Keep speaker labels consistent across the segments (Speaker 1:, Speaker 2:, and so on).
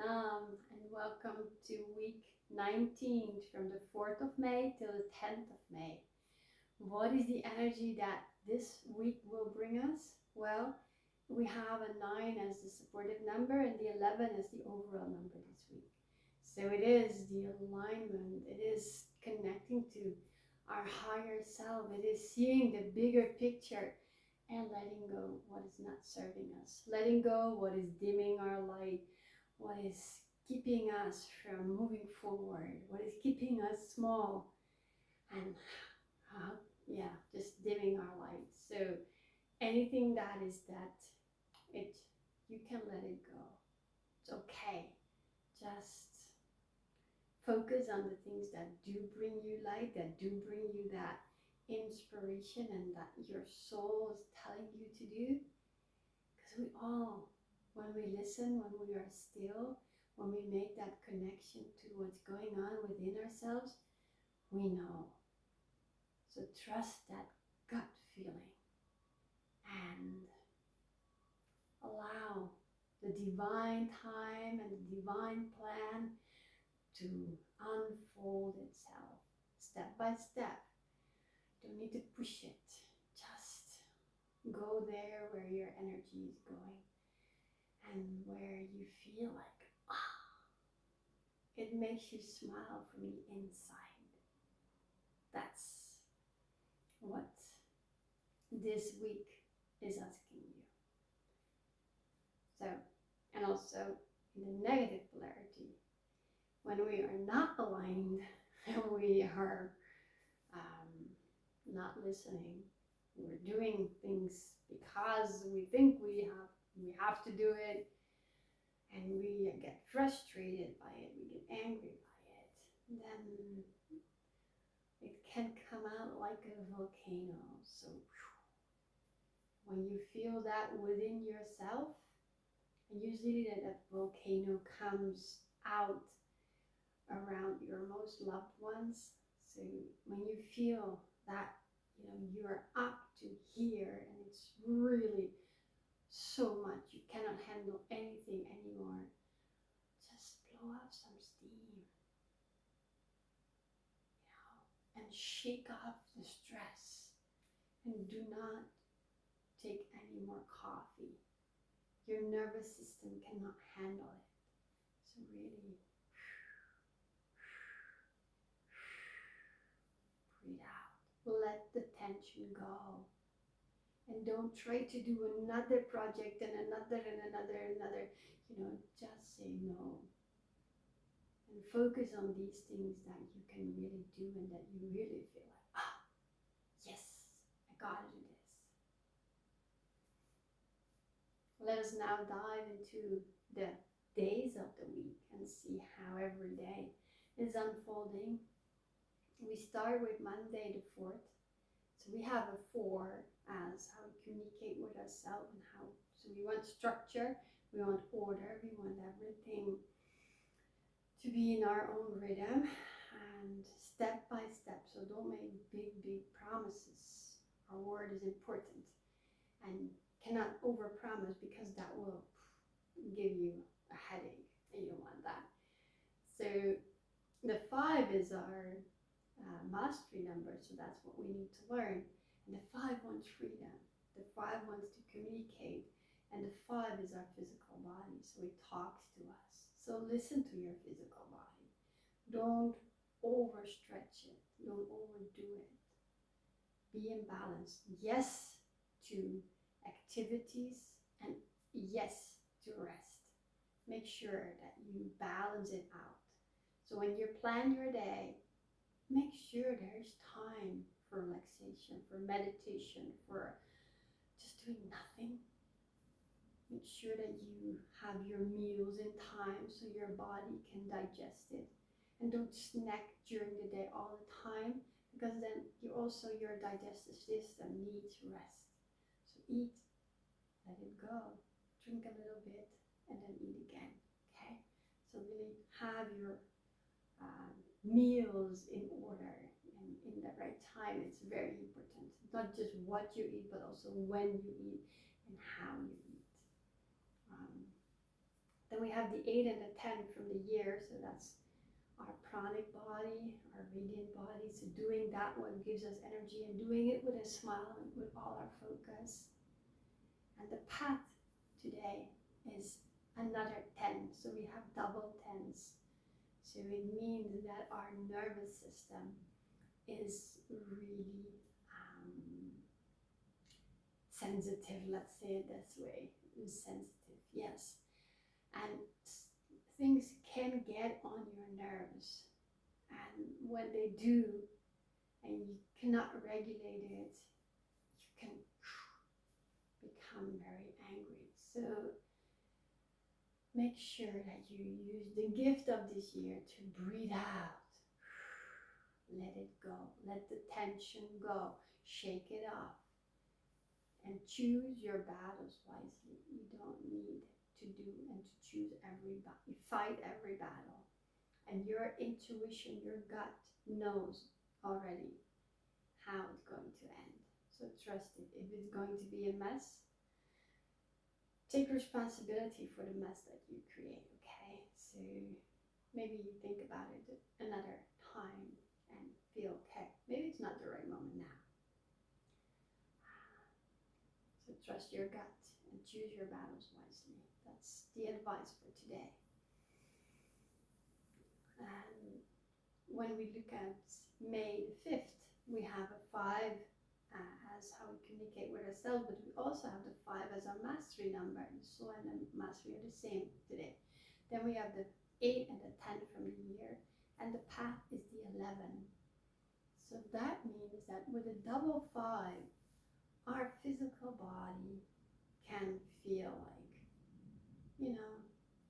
Speaker 1: Nam, and welcome to week 19 from the 4th of May till the 10th of May. What is the energy that this week will bring us? Well, we have a 9 as the supportive number and the 11 as the overall number this week. So it is the alignment, it is connecting to our higher self, it is seeing the bigger picture and letting go what is not serving us, letting go what is dimming our light, what is keeping us from moving forward, what is keeping us small, and just dimming our light. So anything that is that, it you can let it go. It's okay. Just focus on the things that do bring you light, that do bring you that inspiration and that your soul is telling you to do. Because we all, when we listen, when we are still, when we make that connection to what's going on within ourselves, we know. So trust that gut feeling and allow the divine time and the divine plan to unfold itself step by step. Don't need to push it. Just go there where your energy is going and where you feel like, it makes you smile from the inside. That's what this week is asking you. So, and also in the negative polarity, when we are not aligned and we are not listening, we're doing things because we think we have to do it, and we get frustrated by it, we get angry by it, then it can come out like a volcano. So when you feel that within yourself, and usually that volcano comes out around your most loved ones. So when you feel that, you're up to here and it's really so much, you cannot handle anything anymore, just blow out some steam, and shake off the stress, and do not take any more coffee. Your nervous system cannot handle it. So really breathe out. Let the tension go. And don't try to do another project and another. Just say no. And focus on these things that you can really do and that you really feel like, yes, I gotta do this. Let us now dive into the days of the week and see how every day is unfolding. We start with Monday the 4th. So we have a 4 as how we communicate with ourselves and how. So we want structure, we want order, we want everything to be in our own rhythm and step by step. So don't make big promises. Our word is important and cannot overpromise, because that will give you a headache and you don't want that. So the 5 is our mastery number, so that's what we need to learn. And the 5 wants freedom. The 5 wants to communicate, and the 5 is our physical body, so it talks to us. So listen to your physical body. Don't overstretch it. Don't overdo it. Be in balance. Yes to activities and yes to rest. Make sure that you balance it out. So when you plan your day, make sure there's time for relaxation, for meditation, for just doing nothing. Make sure that you have your meals in time so your body can digest it. And don't snack during the day all the time, because then your digestive system needs rest. So eat, let it go, drink a little bit, and then eat again. Okay? So really have your meals in order and in the right time. It's very important. Not just what you eat, but also when you eat and how you eat. Then we have the 8 and the 10 from the year, so that's our pranic body, our radiant body. So doing that one gives us energy, and doing it with a smile and with all our focus. And the path today is another 10, so we have double 10s. So it means that our nervous system is really sensitive, let's say it this way. Sensitive, yes. And things can get on your nerves, and when they do and you cannot regulate it, you can become very angry. So make sure that you use the gift of this year to breathe out. Let it go, let the tension go, shake it off, and choose your battles wisely. You don't need to do and to choose every battle. You fight every battle, and your intuition, your gut knows already how it's going to end. So trust it. If it's going to be a mess, take responsibility for the mess that you create, okay? So maybe you think about it another time and feel, okay, maybe it's not the right moment now. So trust your gut and choose your battles wisely. That's the advice for today. And when we look at May the 5th, we have a 5 as how we communicate with ourselves, but we also have the 5 as our mastery number. The soul and the mastery are the same today. Then we have the 8 and the 10 from the year, and the path is the 11. So that means that with a double 5, our physical body can feel like,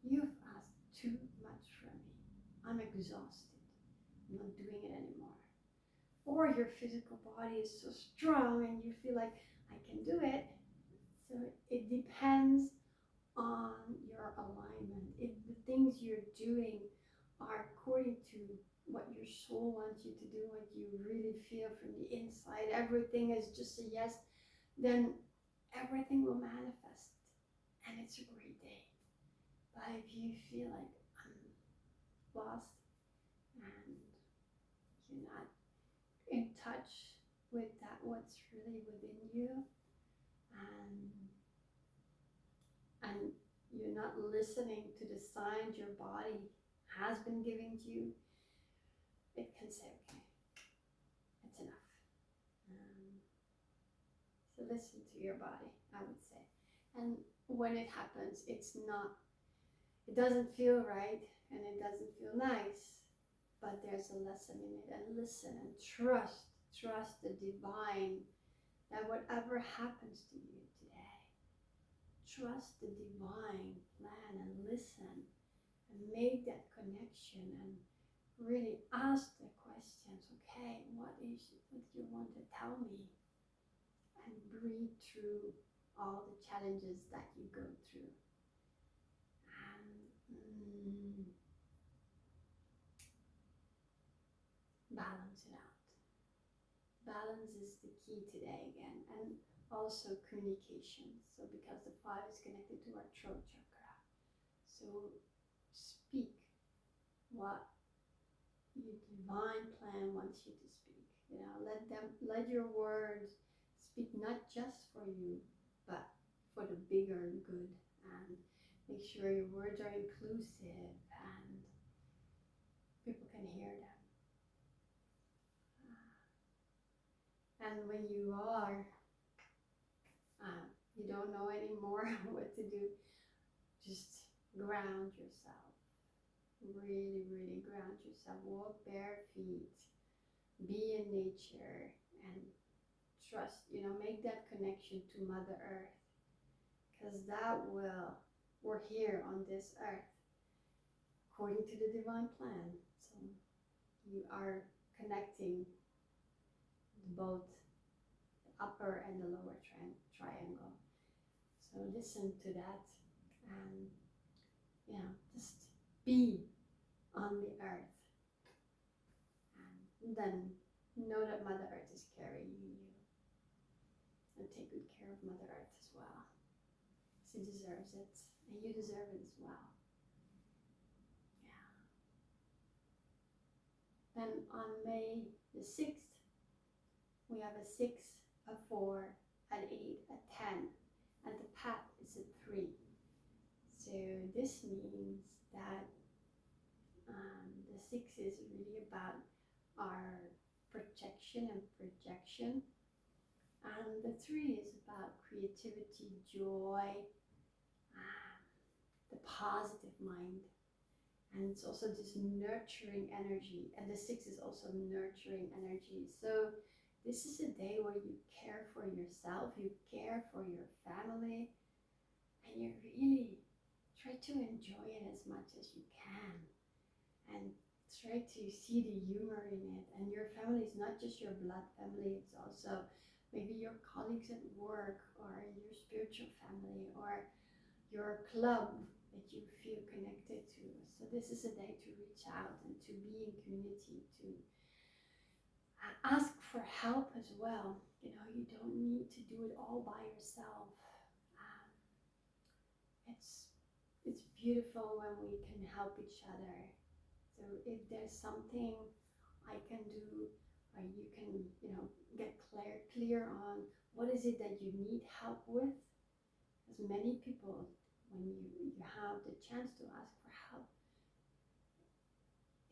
Speaker 1: you've asked too much from me. I'm exhausted. I'm not doing it anymore. Or your physical body is so strong and you feel like, I can do it. So it depends on your alignment. If the things you're doing are according to what your soul wants you to do, what you really feel from the inside, everything is just a yes, then everything will manifest and it's a great day. But if you feel like I'm lost and you're not in touch with that, what's really within you, and you're not listening to the signs your body has been giving to you, it can say, okay, it's enough. So listen to your body, I would say. And when it happens, it doesn't feel right and it doesn't feel nice, but there's a lesson in it. And listen and trust the divine, that whatever happens to you today, trust the divine plan and listen and make that connection and really ask the questions. Okay, what is it that you want to tell me? And breathe through all the challenges that you go through. And balance it out. Balance is the key today again. And also communication. So because the 5 is connected to our throat chakra. So speak what your divine plan wants you to speak. Let your words speak not just for you, but for the bigger good. And make sure your words are inclusive and people can hear them. And when you you don't know anymore what to do, just ground yourself. Really, really ground yourself. Walk bare feet. Be in nature and trust, make that connection to Mother Earth. Because we're here on this earth according to the divine plan. So you are connecting both the upper and the lower triangle. So listen to that and just be on the earth, and then know that Mother Earth is carrying you, and take good care of Mother Earth as well. She deserves it, and you deserve it as well. Then on May the 6th, we have a 6, a 4, an 8, a 10, and the path is a 3. So this means that the 6 is really about our protection and projection, and the 3 is about creativity, joy, the positive mind. And it's also this nurturing energy, and the 6 is also nurturing energy. So this is a day where you care for yourself, you care for your family, and you really try to enjoy it as much as you can, and try to see the humor in it. And your family is not just your blood family, it's also maybe your colleagues at work, or your spiritual family, or your club that you feel connected to. So this is a day to reach out and to be in community, to ask for help as well. You know, you don't need to do it all by yourself. It's beautiful when we can help each other. So if there's something I can do, or you can, get clear on what is it that you need help with. Because many people, when you have the chance to ask for help,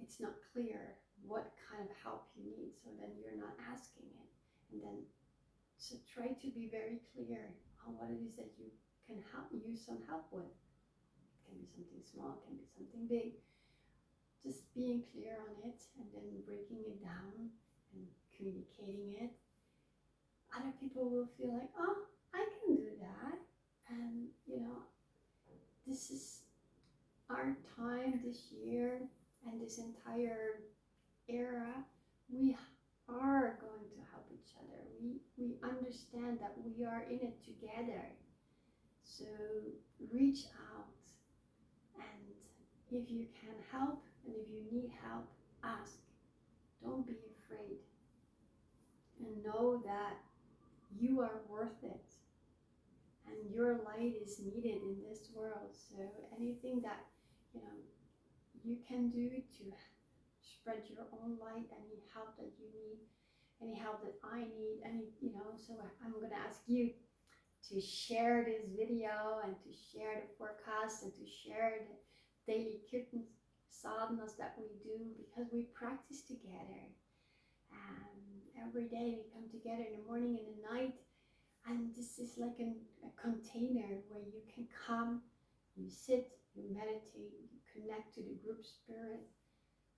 Speaker 1: it's not clear what kind of help you need, so then you're not asking it. And then, so try to be very clear on what it is that you can use some help with. It can be something small, it can be something big. Just being clear on it, and then breaking it down and communicating it. Other people will feel like, oh, I can do that. And this is our time this year, and this entire era, we are going to help each other. We understand that we are in it together. So reach out, and if you can help, and if you need help, ask. Don't be afraid, and know that you are worth it, and your light is needed in this world. So anything that you can do to spread your own light, any help that you need, any help that I need, so I'm going to ask you to share this video, and to share the forecast, and to share the daily kirtan sadhanas that we do, because we practice together. Every day we come together in the morning and the night, and this is like a container where you can come, you sit, you meditate, you connect to the group spirit,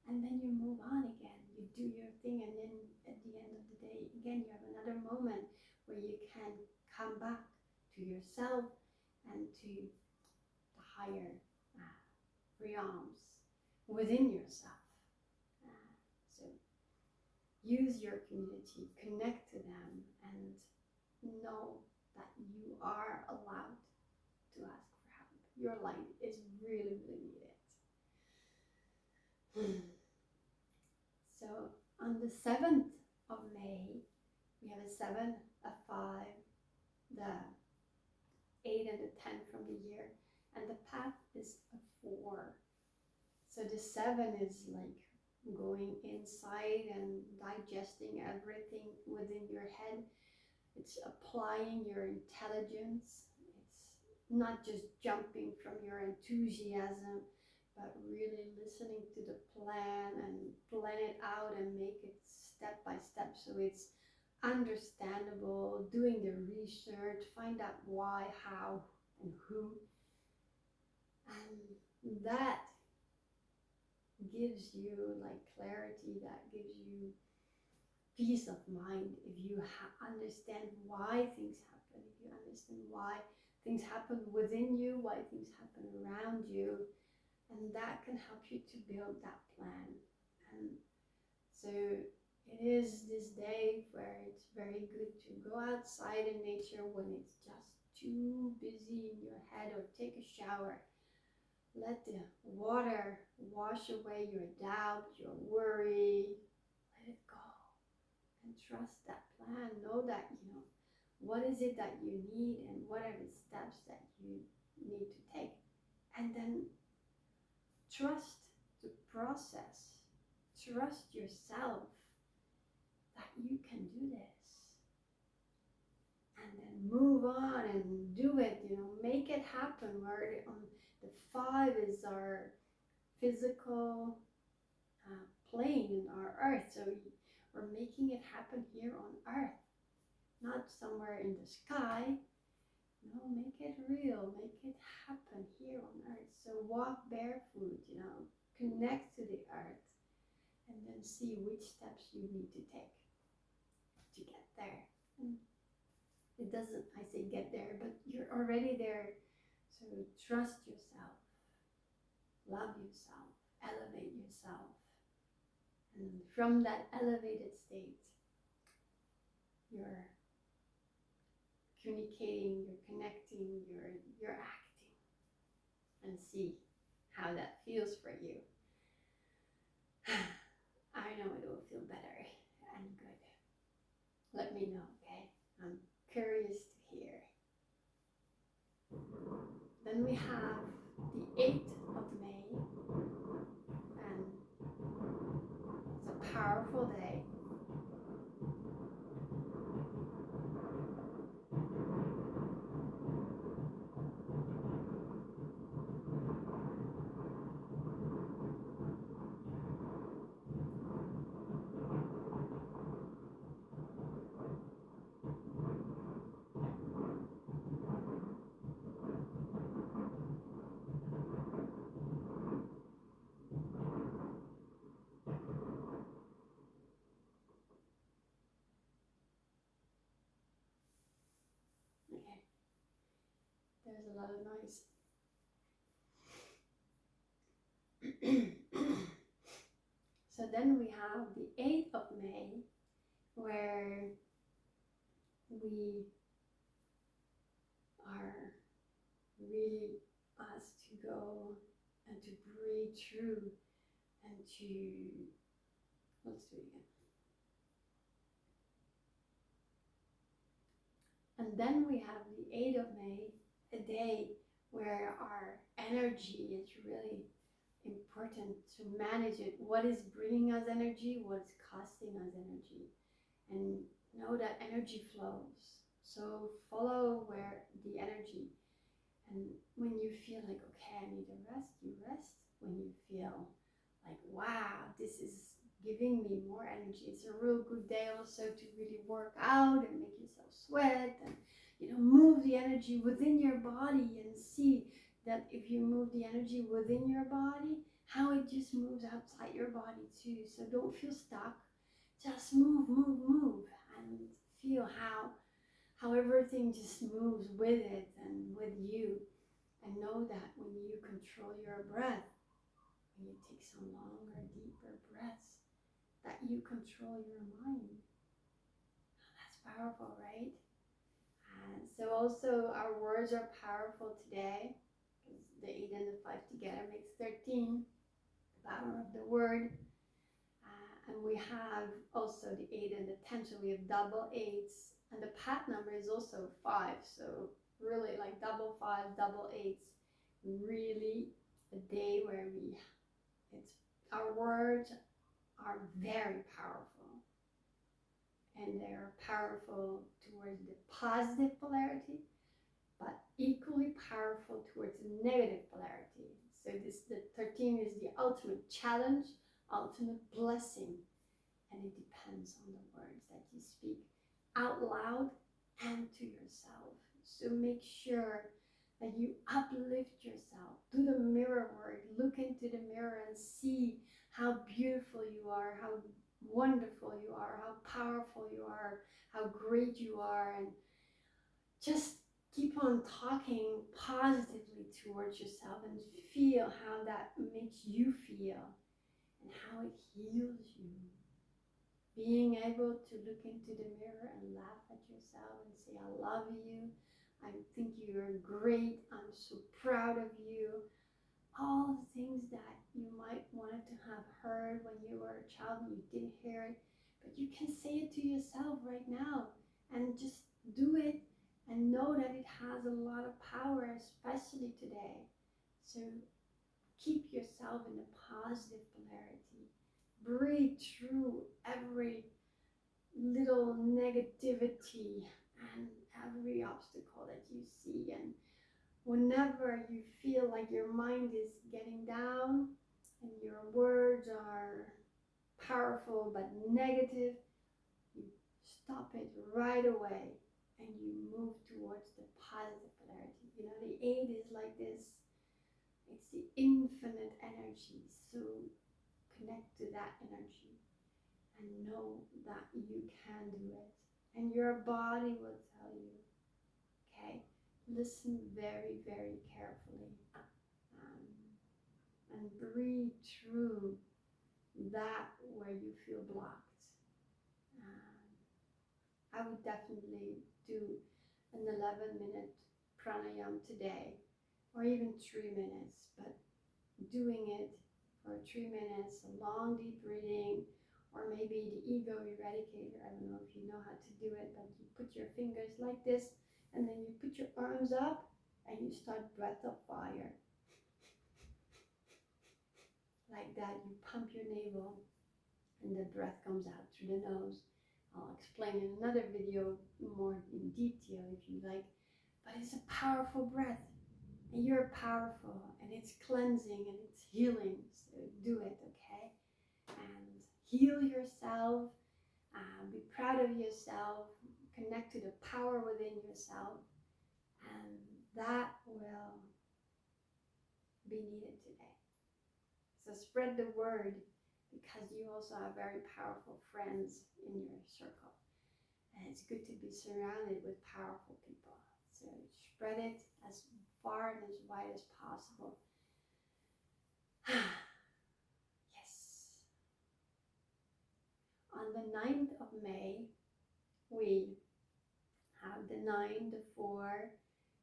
Speaker 1: and then you move on again. You do your thing, and then at the end of the day, again, you have another moment where you can come back to yourself and to the higher realms within yourself. So use your community, connect to them, and know that you are allowed to ask for help. Your light is really, really needed. So on the 7th of May, we have a 7, a 5, the 8 and the 10 from the year, and the path is a 4. So the 7 is like going inside and digesting everything within your head. It's applying your intelligence. It's not just jumping from your enthusiasm, but really listening to the plan and plan it out and make it step by step, so it's understandable, doing the research, find out why, how, and who. And that gives you like clarity, that gives you peace of mind. If you understand why things happen, if you understand why things happen within you, why things happen around you, and that can help you to build that plan. And so it is this day where it's very good to go outside in nature when it's just too busy in your head, or take a shower. Let the water wash away your doubt, your worry. Let it go and trust that plan. Know that, what is it that you need, and what are the steps that you need to take. And then trust the process trust yourself that you can do this. And then move on and do it, make it happen. Where the 5 is our physical plane, our earth. So we're making it happen here on earth, not somewhere in the sky. No, make it real, make it happen here on earth. So walk barefoot, connect to the earth, and then see which steps you need to take to get there. And it doesn't, I say get there, but you're already there. So trust yourself, love yourself, elevate yourself. And from that elevated state, you're communicating, you're connecting, you're acting, and see how that feels for you. I know it will feel better and good. Let me know, okay? I'm curious to hear. Then we have the 8th of May, and it's a powerful day. Okay, there's a lot of noise. So then we have the 8th of May, where we are really asked to go and to breathe through and to, let's do it again. And then we have the 8th of May, a day where our energy is really important to manage it. What is bringing us energy? What's costing us energy? And know that energy flows. So follow where the energy. And when you feel like, okay, I need a rest, you rest. When you feel like, wow, this is giving me more energy. It's a real good day also to really work out and make yourself sweat and move the energy within your body, and see that if you move the energy within your body, how it just moves outside your body too. So don't feel stuck. Just move, and feel how everything just moves with it and with you. And know that when you control your breath, when you take some longer, deeper breaths, that you control your mind. That's powerful, right? And so also our words are powerful today, because the 8 and the 5 together makes 13, the power of the word. And we have also the 8 and the 10, so we have double 8s, and the path number is also 5, so really like double 5, double 8s, really a day where our words are very powerful, and they're powerful towards the positive polarity, but equally powerful towards the negative polarity. So the 13 is the ultimate challenge, ultimate blessing, and it depends on the words that you speak out loud and to yourself. So make sure that you uplift yourself. Do the mirror work. Look into the mirror and see how beautiful you are, how wonderful you are, how powerful you are, how great you are, and just keep on talking positively towards yourself and feel how that makes you feel and how it heals you. Being able to look into the mirror and laugh at yourself and say, I love you, I think you're great, I'm so proud of you. All the things that you might wanted to have heard when you were a child and you didn't hear it, but you can say it to yourself right now and just do it and know that it has a lot of power, especially today. So keep yourself in the positive polarity. breathe through every little negativity and every obstacle that you see. And whenever you feel like your mind is getting down and your words are powerful but negative, you stop it right away and you move towards the positive polarity. You know, the 8 is like this, it's the infinite energy. So connect to that energy and know that you can do it. And your body will tell you, okay? Listen very, very carefully. And breathe through that where you feel blocked. I would definitely do an 11-minute pranayama today, or even 3 minutes, but doing it for 3 minutes, a long deep breathing, or maybe the ego eradicator. I don't know if you know how to do it, but you put your fingers like this, and then you put your arms up, and you start breath of fire. Like that, you pump your navel, and the breath comes out through the nose. I'll explain in another video more in detail if you like, but it's a powerful breath, and you're powerful, and it's cleansing and it's healing. So do it, okay? And heal yourself, be proud of yourself, connect to the power within yourself, and that will be needed today. So spread the word, because you also have very powerful friends in your circle. And it's good to be surrounded with powerful people. So spread it as far and as wide as possible. Yes. On the 9th of May, we have the 9, the 4,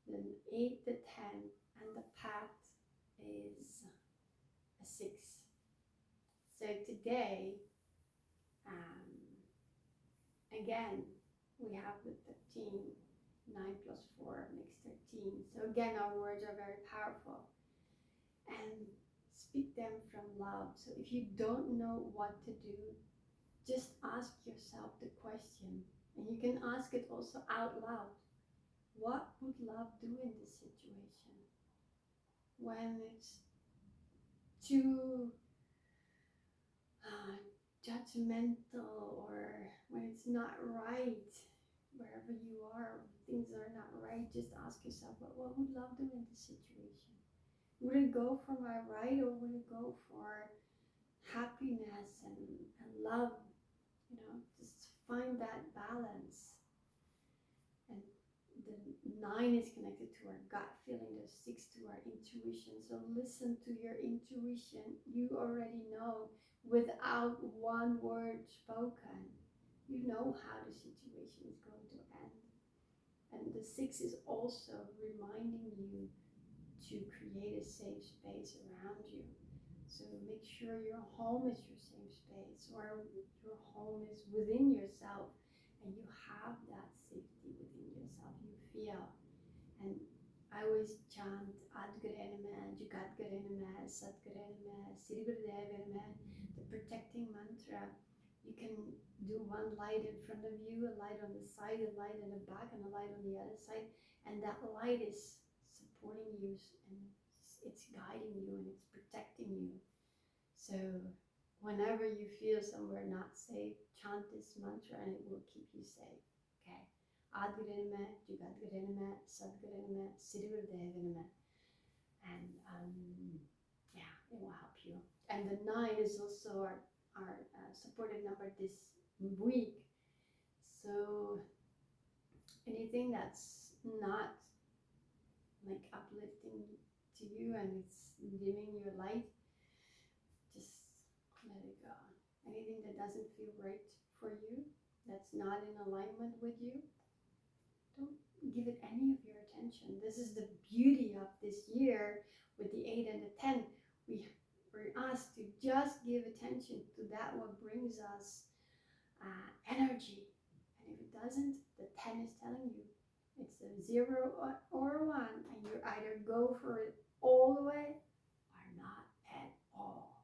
Speaker 1: the 8, the 10, and the path is a 6. So today, again, we have the 13, 9 plus 4 makes 13. So again, our words are very powerful. And speak them from love. So if you don't know what to do, just ask yourself the question. And you can ask it also out loud. What would love do in this situation? When it's too judgmental, or when it's not right, wherever you are, things are not right, just ask yourself, what would love do in this situation? Would it go for my right, or would it go for happiness and love? You know, just find that balance. And the 9 is connected to our gut feeling, the 6 to our intuition. So listen to your intuition. You already know without one word spoken. You know how the situation is going to end. And the 6 is also reminding you to create a safe space around you. So make sure your home is your safe space, or your home is within yourself, and you have that safety within yourself. You feel. And I always chant Adgarename, Jugadgarename, Satgarename, Sirigurudevename, the protecting mantra. You can do one light in front of you, a light on the side, a light in the back, and a light on the other side. And that light is supporting you, and it's guiding you, and it's protecting you. So whenever you feel somewhere not safe, chant this mantra and it will keep you safe. Okay. Adgarename, Jugadgarename, Satgarename, Sirigurudevename. And yeah, it will help you. And the 9 is also our supportive number this week. So anything that's not like uplifting to you and it's dimming your light, just let it go. Anything that doesn't feel right for you, that's not in alignment with you, don't give it any of your attention. This is the beauty of this year with the 8 and the 10. We're asked to just give attention to that what brings us energy. And if it doesn't, the 10 is telling you it's a 0 or 1, and you either go for it all the way or not at all.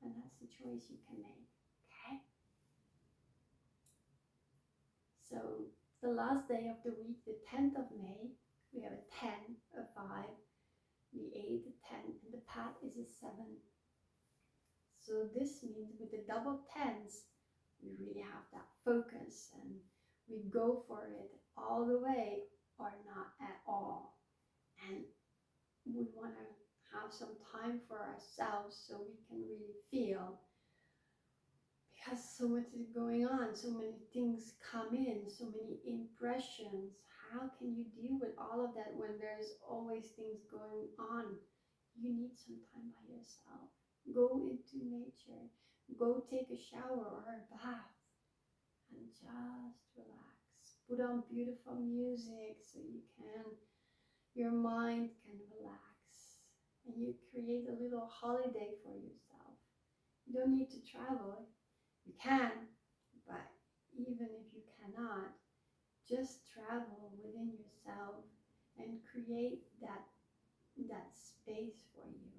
Speaker 1: And that's the choice you can make. Okay? So the last day of the week, the 10th of May, we have a 10, a 5, the 8, the 10, and the path is a 7. So this means with the double 10s, we really have that focus and we go for it all the way or not at all. And we want to have some time for ourselves so we can really feel, because so much is going on, so many things come in, so many impressions. How can you deal with all of that when there's always things going on? You need some time by yourself. Go into nature, go take a shower or a bath and just relax. Put on beautiful music so your mind can relax, and you create a little holiday for yourself. You don't need to travel. You can, but even if you cannot, just travel within yourself and create that space for you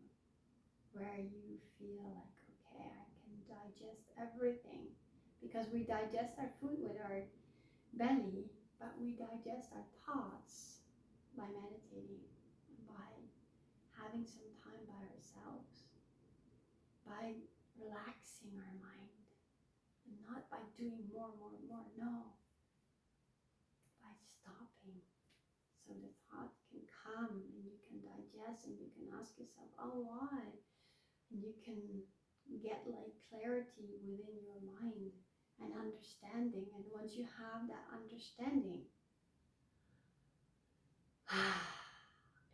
Speaker 1: where you feel like, okay, I can digest everything, because we digest our food with our belly, but we digest our thoughts by meditating, by having some time by ourselves, by relaxing our mind, and not by doing more, no, by stopping, so the thought can come and you can digest and you can ask yourself, oh, why? And you can get like clarity within your mind and understanding. And once you have that understanding,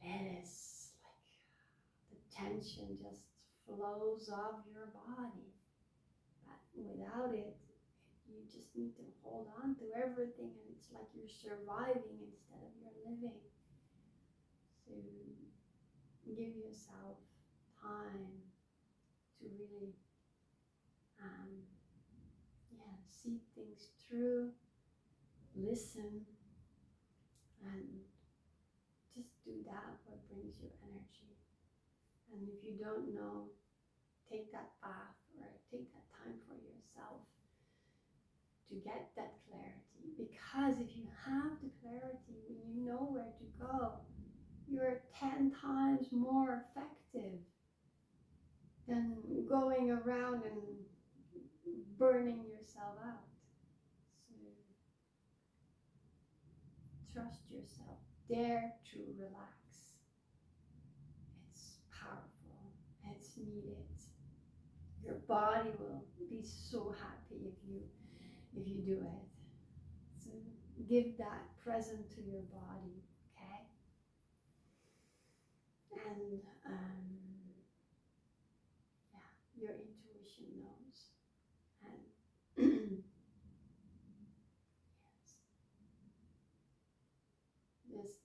Speaker 1: it is like the tension just flows off your body. But without it, you just need to hold on to everything, and it's like you're surviving instead of you're living. So give yourself time to really see things through, listen, and just do that what brings you energy. And if you don't know, take that path or take that time for yourself to get that clarity. Because if you have the clarity, when you know where to go, you're 10 times more effective than going around and burning yourself out. So trust yourself. Dare to relax. It's powerful. It's needed. Your body will be so happy if you do it. So give that present to your body, okay? And your intuition knows. And yes, just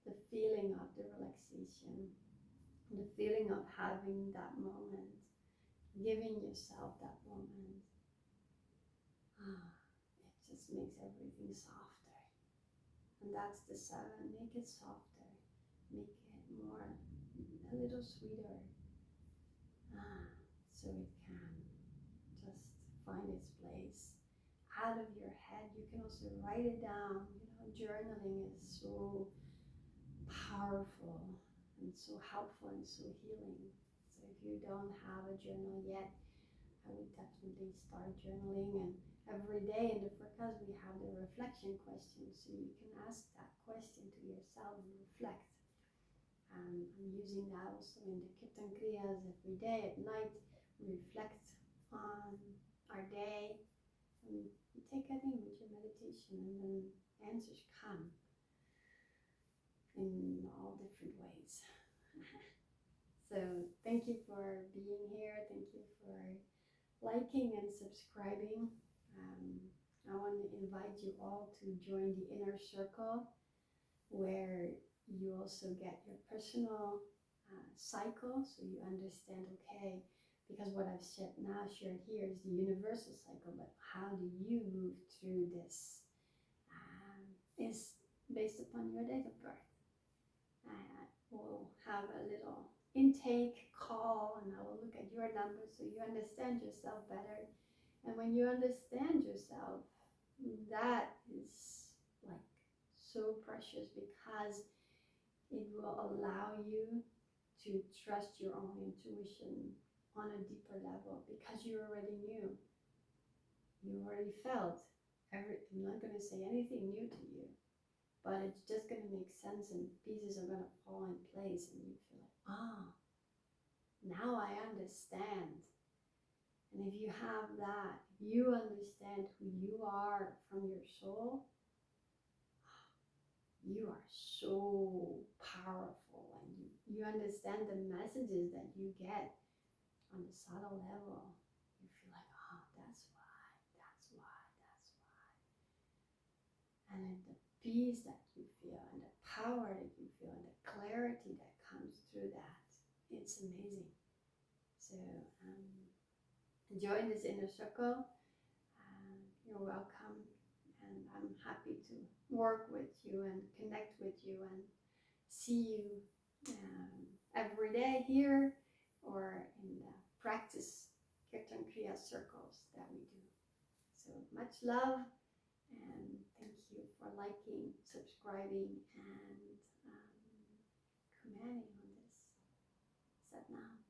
Speaker 1: the feeling of the relaxation, the feeling of having that moment, giving yourself that moment, it just makes everything softer. And that's the 7. Make it softer, make it more, a little sweeter, so it can just find its place out of your head. You can also write it down. Journaling is so powerful and so helpful and so healing. So if you don't have a journal yet, I would definitely start journaling. And every day in the forecast we have the reflection question, so you can ask that question to yourself and reflect. I'm using that also in the Kirtan Kriyas every day at night. We reflect on our day and you take an image in meditation, and then answers come in all different ways. So thank you for being here. Thank you for liking and subscribing. I want to invite you all to join the inner circle, where you also get your personal cycle, so you understand, okay, because what I've shared here is the universal cycle, but how do you move through this is based upon your date of birth. We'll have a little intake call, and I will look at your numbers so you understand yourself better. And when you understand yourself, that is like so precious, because it will allow you to trust your own intuition on a deeper level, because you already knew, you already felt. I'm not going to say anything new to you, but it's just going to make sense, and pieces are going to fall in place, and you feel like, ah, now I understand. And if you have that, if you understand who you are from your soul, you are so powerful, and you understand the messages that you get on the subtle level. You feel like, oh, that's why, that's why, that's why. And then the peace that you feel, and the power that you feel, and the clarity that comes through that, it's amazing. So join this inner circle. You're welcome, and I'm happy to work with you and connect with you and see you every day here, or in the practice Kirtan Kriya circles that we do. So much love, and thank you for liking, subscribing, and commenting on this. Sat Nam.